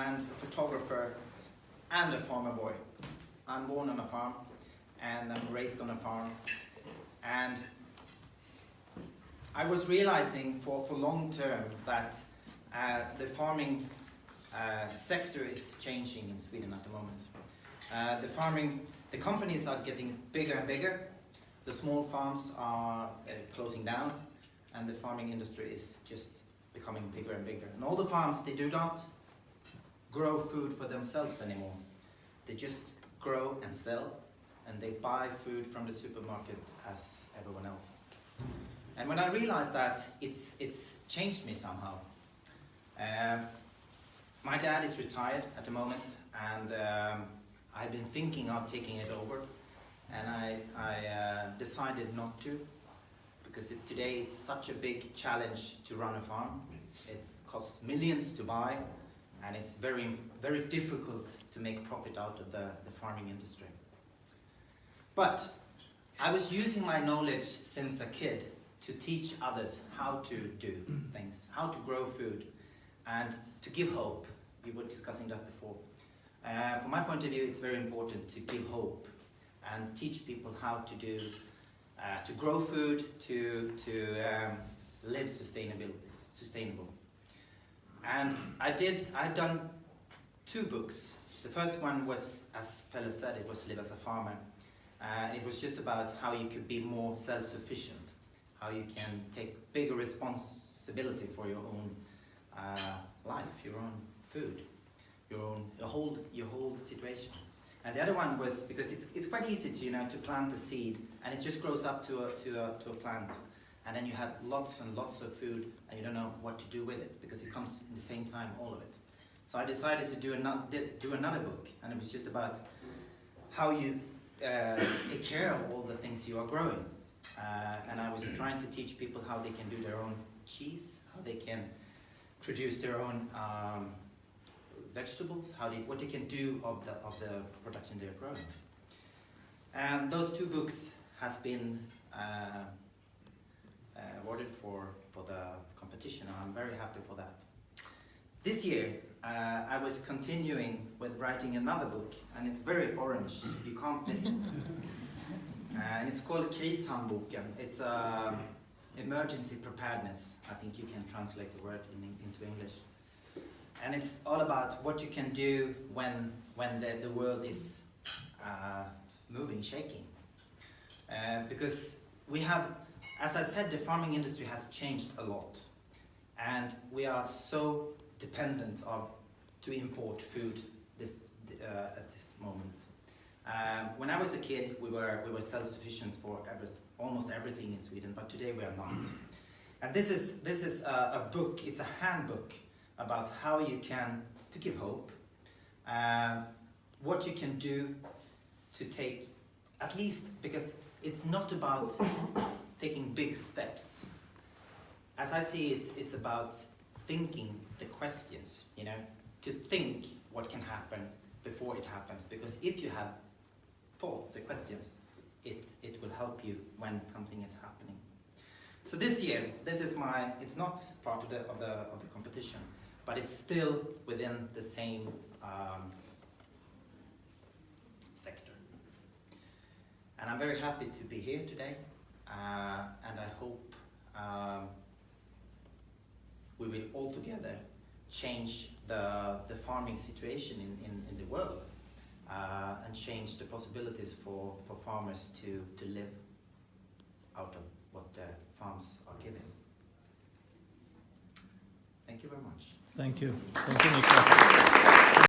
and a photographer and a farmer boy. I'm born on a farm and I'm raised on a farm, and I was realizing for long term that the farming sector is changing in Sweden at the moment. The companies are getting bigger and bigger, the small farms are closing down, and the farming industry is just becoming bigger and bigger. And all the farms, they do not grow food for themselves anymore. They just grow and sell, and they buy food from the supermarket as everyone else. And when I realized that, it's changed me somehow. My dad is retired at the moment, and I've been thinking of taking it over, and I decided not to, because today it's such a big challenge to run a farm. It costs millions to buy, and it's very, very difficult to make profit out of the farming industry. But I was using my knowledge since a kid to teach others how to do things, how to grow food, and to give hope. We were discussing that before. From my point of view, it's very important to give hope and teach people how to do, to grow food, to live sustainable. And I'd done 2 books. The first one was, as Pelle said, it was Live as a Farmer. It was just about how you could be more self-sufficient, how you can take bigger responsibility for your own life, your own food, your whole situation. And the other one was because it's quite easy to plant a seed, and it just grows up to a plant, and then you have lots and lots of food, and you don't know what to do with it because it comes in the same time, all of it. So I decided to do another book, and it was just about how you take care of all the things you are growing. And I was trying to teach people how they can do their own cheese, how they can produce their own vegetables, what they can do of the production they're growing. And those 2 books has been awarded for the competition, and I'm very happy for that. This year I was continuing with writing another book, and it's very orange, you can't miss it. And it's called Krishandboken. It's emergency preparedness. I think you can translate the word into English. And it's all about what you can do when the world is moving, shaking. Because we have, as I said, the farming industry has changed a lot, and we are so dependent to import food at this moment. When I was a kid, we were self-sufficient for almost everything in Sweden, but today we are not. And this is a book. It's a handbook about how you can, to give hope, what you can do to take, at least, because it's not about taking big steps. As I see it, it's about thinking the questions, to think what can happen before it happens, because if you have thought the questions, it will help you when something is happening. So this year, it's not part of the competition, but it's still within the same sector. And I'm very happy to be here today, and I hope we will all together change the farming situation in the world, and change the possibilities for farmers to live out of what their farms are giving. Thank you very much. Thank you. Thank you, Niklas.